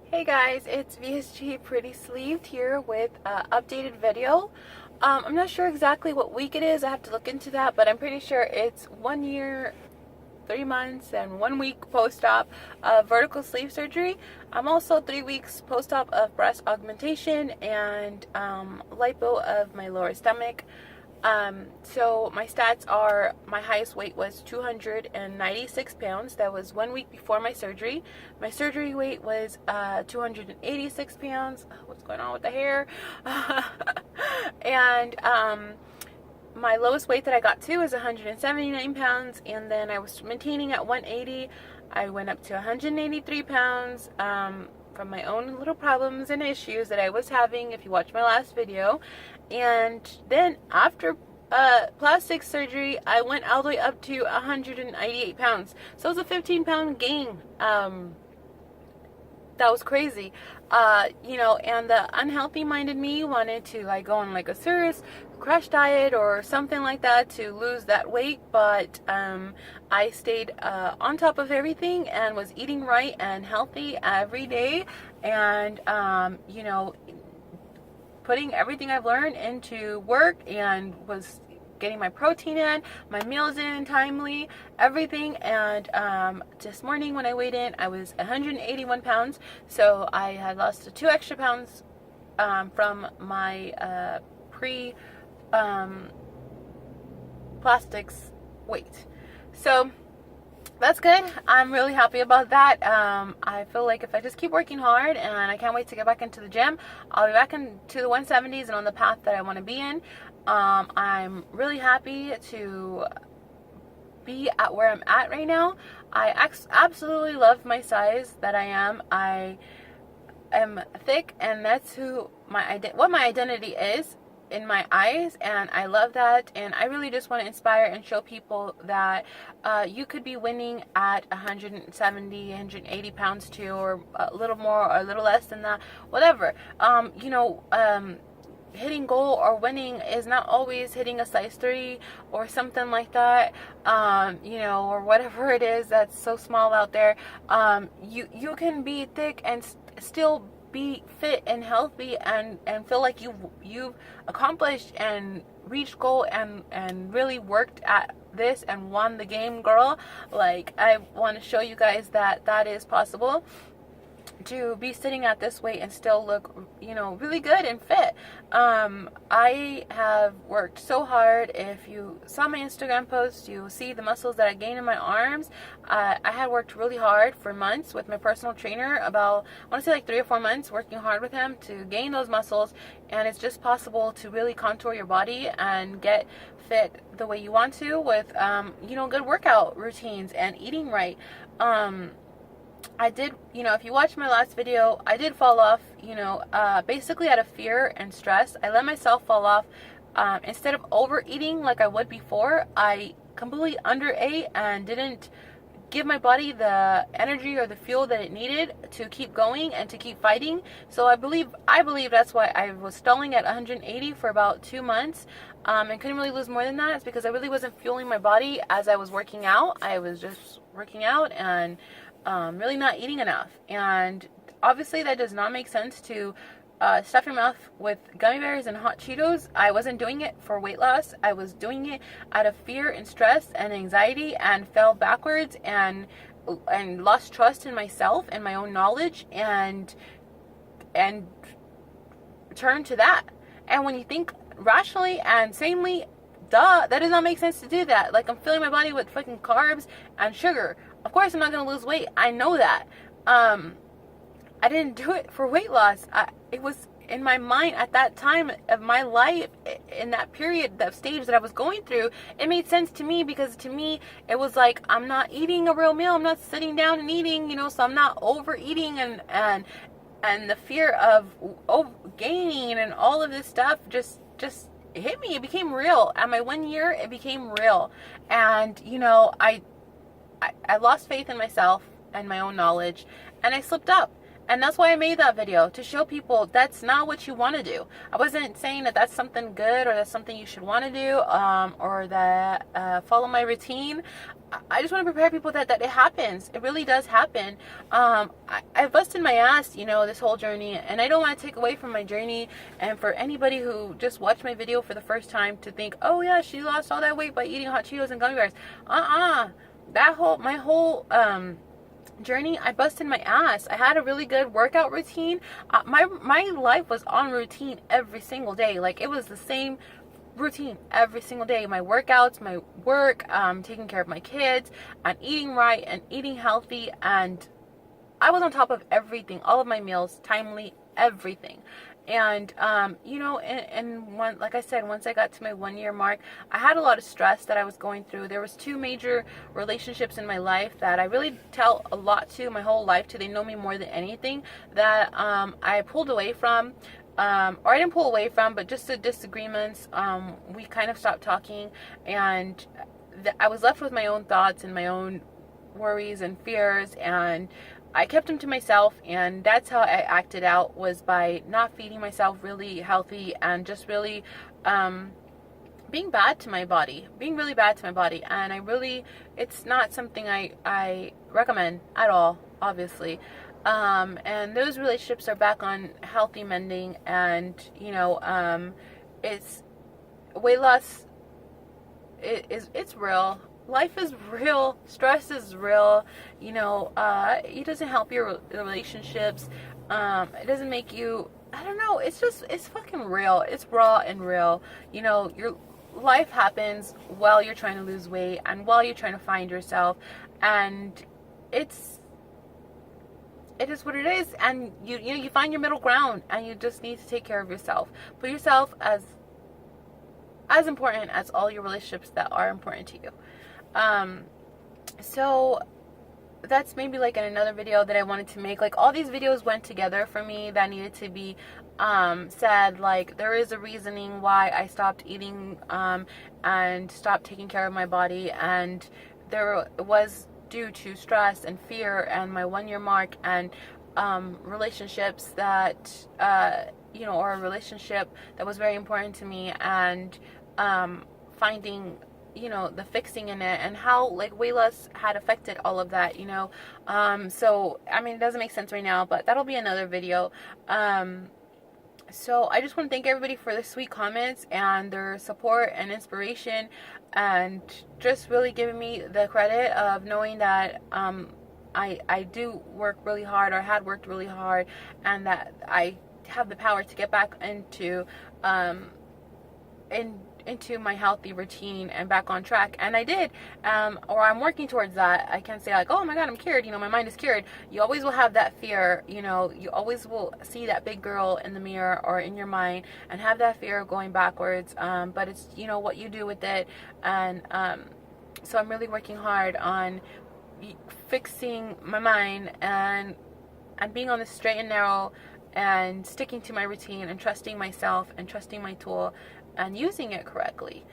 Hey guys, it's VSG Pretty Sleeved here with an updated video. I'm not sure exactly what week it is. I have to look into that, but I'm pretty sure it's 1 year, 3 months, and 1 week post-op of vertical sleeve surgery. I'm also 3 weeks post-op of breast augmentation and lipo of my lower stomach. So my stats are, my highest weight was 296 pounds. That was 1 week before my surgery. My surgery weight was 286 pounds. What's going on with the hair? And my lowest weight that I got to is 179 pounds, and then I was maintaining at 180. I went up to 183 pounds from my own little problems and issues that I was having, if you watched my last video. And then after plastic surgery, I went all the way up to 188 pounds. So it was a 15-pound gain. That was crazy. And the unhealthy minded me wanted to go on a serious crash diet or something like that to lose that weight, but I stayed on top of everything and was eating right and healthy every day, and putting everything I've learned into work, and was getting my protein in, my meals in timely, everything. And this morning when I weighed in, I was 181 pounds. So I had lost 2 extra pounds from my plastics weight. So that's good. I'm really happy about that. I feel like if I just keep working hard, and I can't wait to get back into the gym, I'll be back into the 170s and on the path that I want to be in. I'm really happy to be at where I'm at right now. I absolutely love my size that I am. I am thick, and that's what my identity is in my eyes, and I love that. And I really just want to inspire and show people that you could be winning at 170, 180 pounds too, or a little more or a little less than that, whatever. Hitting goal or winning is not always hitting a size 3 or something like that, or whatever it is that's so small out there. You can be thick and still be fit and healthy, and feel like you've accomplished and reached goal and really worked at this and won the game, girl. I want to show you guys that is possible, to be sitting at this weight and still look, really good and fit. I have worked so hard. If you saw my Instagram post, you see the muscles that I gained in my arms. I had worked really hard for months with my personal trainer, about, I want to say 3 or 4 months, working hard with him to gain those muscles. And it's just possible to really contour your body and get fit the way you want to with, good workout routines and eating right. I did, if you watched my last video, I did fall off, basically out of fear and stress. I let myself fall off. Instead of overeating like I would before, I completely underate and didn't give my body the energy or the fuel that it needed to keep going and to keep fighting. So I believe that's why I was stalling at 180 for about 2 months, and couldn't really lose more than that. It's because I really wasn't fueling my body as I was working out. I was just working out and really not eating enough. And obviously that does not make sense to stuff your mouth with gummy bears and hot Cheetos. I wasn't doing it for weight loss. I was doing it out of fear and stress and anxiety, and fell backwards and lost trust in myself and my own knowledge, and turned to that. And when you think rationally and sanely, that does not make sense to do that. I'm filling my body with fucking carbs and sugar. Of course I'm not going to lose weight. I know that. I didn't do it for weight loss. It was in my mind at that time of my life, in that period, that stage that I was going through. It made sense to me, because to me it was like, I'm not eating a real meal. I'm not sitting down and eating, so I'm not overeating, and the fear of gaining and all of this stuff just hit me. It became real. At my 1 year, it became real. And I lost faith in myself and my own knowledge, and I slipped up. And that's why I made that video, to show people that's not what you want to do. I wasn't saying that that's something good or that's something you should want to do, or that follow my routine. I just want to prepare people that it happens. It really does happen. I busted my ass, this whole journey, and I don't want to take away from my journey. And for anybody who just watched my video for the first time to think, oh yeah, she lost all that weight by eating hot Cheetos and gummy bears. My whole journey, I busted my ass. I had a really good workout routine. My life was on routine every single day. Like, it was the same routine every single day. My workouts, my work, taking care of my kids, and eating right and eating healthy, and I was on top of everything, all of my meals, timely, everything. And like I said, once I got to my 1 year mark, I had a lot of stress that I was going through. There was 2 major relationships in my life that I really tell a lot to, my whole life to. They know me more than anything, that I pulled away from. Or I didn't pull away from, but just the disagreements, we kind of stopped talking, and I was left with my own thoughts and my own worries and fears, and I kept them to myself. And that's how I acted out, was by not feeding myself really healthy, and just really being bad to my body, being really bad to my body. And it's not something I recommend at all, obviously. And those relationships are back on healthy mending, and it's weight loss. It's real. Life is real. Stress is real. It doesn't help your relationships. It doesn't make you, I don't know. It's fucking real. It's raw and real. Your life happens while you're trying to lose weight and while you're trying to find yourself, and it is what it is. And you find your middle ground, and you just need to take care of yourself. Put yourself as important as all your relationships that are important to you. So that's maybe like in another video that I wanted to make. Like, all these videos went together for me that needed to be said. Like, there is a reasoning why I stopped eating and stopped taking care of my body, and there was due to stress and fear and my 1 year mark, and relationships that or a relationship that was very important to me, and finding the fixing in it, and how like weight loss had affected all of that. So I mean, it doesn't make sense right now, but that'll be another video. So I just want to thank everybody for their sweet comments and their support and inspiration, and just really giving me the credit of knowing that I do work really hard, or had worked really hard, and that I have the power to get back into my healthy routine and back on track. And I did, or I'm working towards that. I can't say like, oh my god, I'm cured, my mind is cured. You always will have that fear, you always will see that big girl in the mirror or in your mind and have that fear going backwards, but it's what you do with it. And so I'm really working hard on fixing my mind, and being on the straight and narrow, and sticking to my routine, and trusting myself, and trusting my tool, and using it correctly.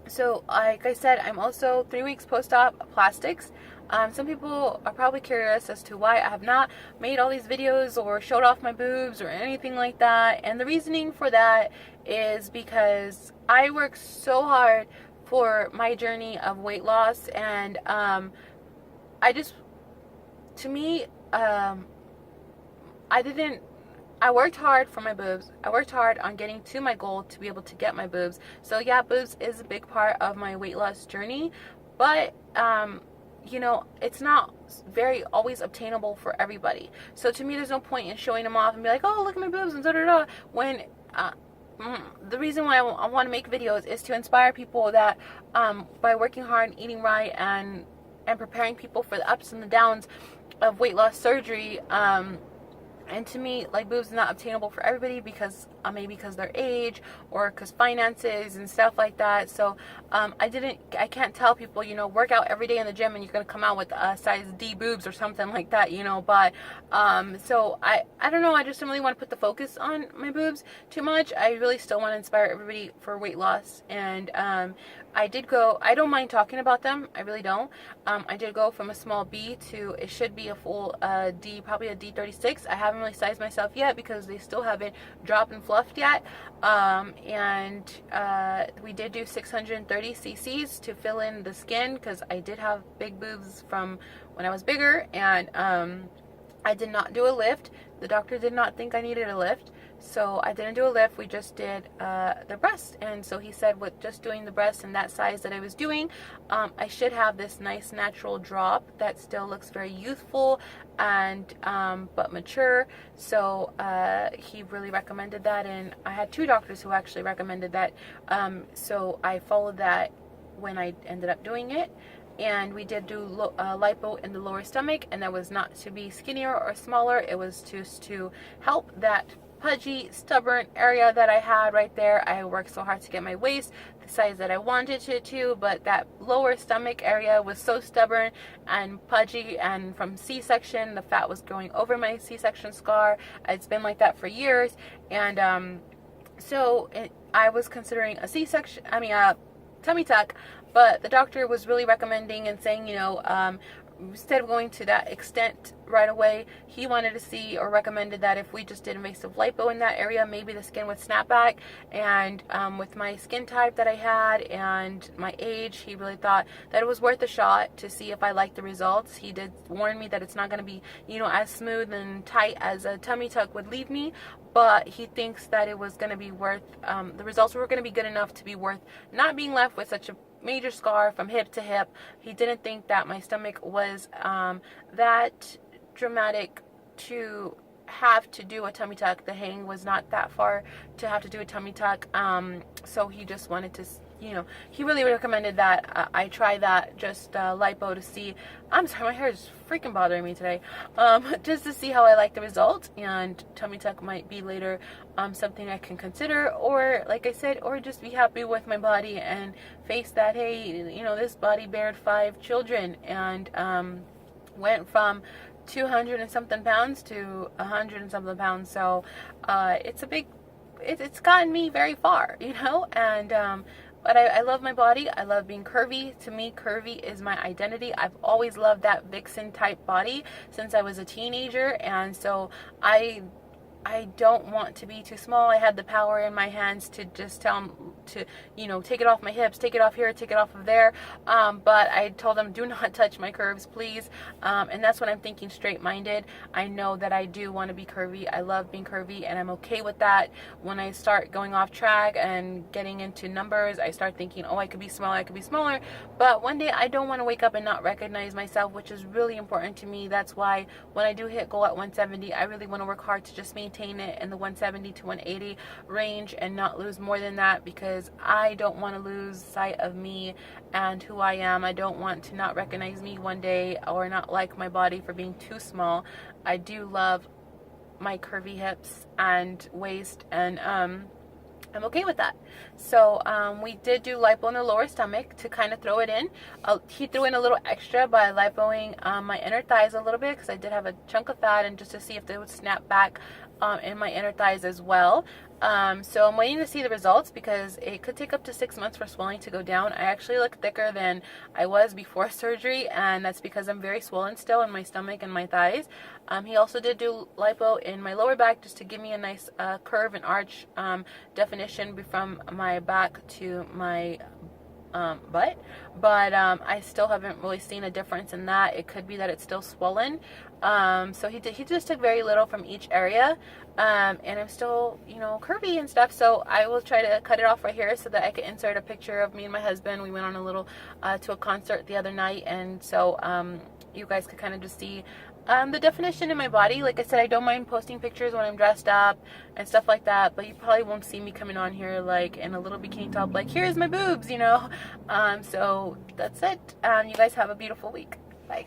So like I said, I'm also 3 weeks post-op plastics. Some people are probably curious as to why I have not made all these videos or showed off my boobs or anything like that. And the reasoning for that is because I work so hard for my journey of weight loss, and I worked hard for my boobs. I worked hard on getting to my goal to be able to get my boobs. So yeah, boobs is a big part of my weight loss journey, but it's not very always obtainable for everybody. So to me, there's no point in showing them off and be like, oh, look at my boobs and da-da-da, when the reason why I want to make videos is to inspire people that by working hard and eating right, and preparing people for the ups and the downs of weight loss surgery, And to me, like, boobs are not obtainable for everybody because maybe because their age or because finances and stuff like that. So I can't tell people, you know, work out every day in the gym and you're gonna come out with size D boobs or something like that, you know. But so I don't know. I just don't really want to put the focus on my boobs too much. I really still want to inspire everybody for weight loss. And I did go. I don't mind talking about them. I really don't. I did go from a small B to it should be a full D, probably a D36. I haven't really sized myself yet because they still haven't dropped and fluffed yet. And we did do 630 cc's to fill in the skin because I did have big boobs from when I was bigger, and I did not do a lift. The doctor did not think I needed a lift, so I didn't do a lift. We just did the breast, and so he said with just doing the breast and that size that I was doing, I should have this nice natural drop that still looks very youthful and but mature. So he really recommended that, and I had 2 doctors who actually recommended that. So I followed that when I ended up doing it. And we did do lipo in the lower stomach, and that was not to be skinnier or smaller. It was just to help that pudgy, stubborn area that I had right there. I worked so hard to get my waist the size that I wanted it to, but that lower stomach area was so stubborn and pudgy, and from C-section, the fat was growing over my C-section scar. It's been like that for years, and I was considering a C-section, a tummy tuck, but the doctor was really recommending and saying, you know, instead of going to that extent right away, he wanted to see or recommended that if we just did invasive lipo in that area, maybe the skin would snap back. And with my skin type that I had and my age, he really thought that it was worth a shot to see if I liked the results. He did warn me that it's not going to be, you know, as smooth and tight as a tummy tuck would leave me, but he thinks that it was going to be worth, the results were going to be good enough to be worth not being left with such a major scar from hip to hip. He didn't think that my stomach was that dramatic to have to do a tummy tuck. The hang was not that far to have to do a tummy tuck. So he just wanted to, you know, he really recommended that I try that, just lipo, to see. I'm sorry, my hair is freaking bothering me today. Just to see how I like the result, and tummy tuck might be later something I can consider, or like I said, or just be happy with my body and face that, hey, you know, this body bared 5 children and went from 200 and something pounds to 100 and something pounds. So it's a big, it's gotten me very far, you know. And but I love my body. I love being curvy. To me, curvy is my identity. I've always loved that vixen type body since I was a teenager, and so I don't want to be too small. I had the power in my hands to just tell him to, you know, take it off my hips, take it off here, take it off of there. But I told him, do not touch my curves, please. And that's when I'm thinking straight-minded. I know that I do want to be curvy. I love being curvy, and I'm okay with that. When I start going off track and getting into numbers, I start thinking, oh, I could be smaller, I could be smaller. But one day I don't want to wake up and not recognize myself, which is really important to me. That's why when I do hit goal at 170, I really want to work hard to just maintain it in the 170 to 180 range and not lose more than that, because I don't want to lose sight of me and who I am. I don't want to not recognize me one day or not like my body for being too small. I do love my curvy hips and waist, and I'm okay with that. So we did do lipo in the lower stomach to kind of throw it in. He threw in a little extra by lipoing my inner thighs a little bit, because I did have a chunk of fat, and just to see if they would snap back in my inner thighs as well. So I'm waiting to see the results, because it could take up to 6 months for swelling to go down. I actually look thicker than I was before surgery, and that's because I'm very swollen still in my stomach and my thighs. He also did do lipo in my lower back, just to give me a nice curve and arch definition from my back to my butt, but I still haven't really seen a difference in that. It could be that it's still swollen. So he just took very little from each area, and I'm still, you know, curvy and stuff. So I will try to cut it off right here so that I can insert a picture of me and my husband. We went on a little to a concert the other night, and so you guys could kind of just see the definition in my body. Like I said, I don't mind posting pictures when I'm dressed up and stuff like that, but you probably won't see me coming on here like in a little bikini top, like, here's my boobs, you know. So that's it. You guys have a beautiful week. Bye.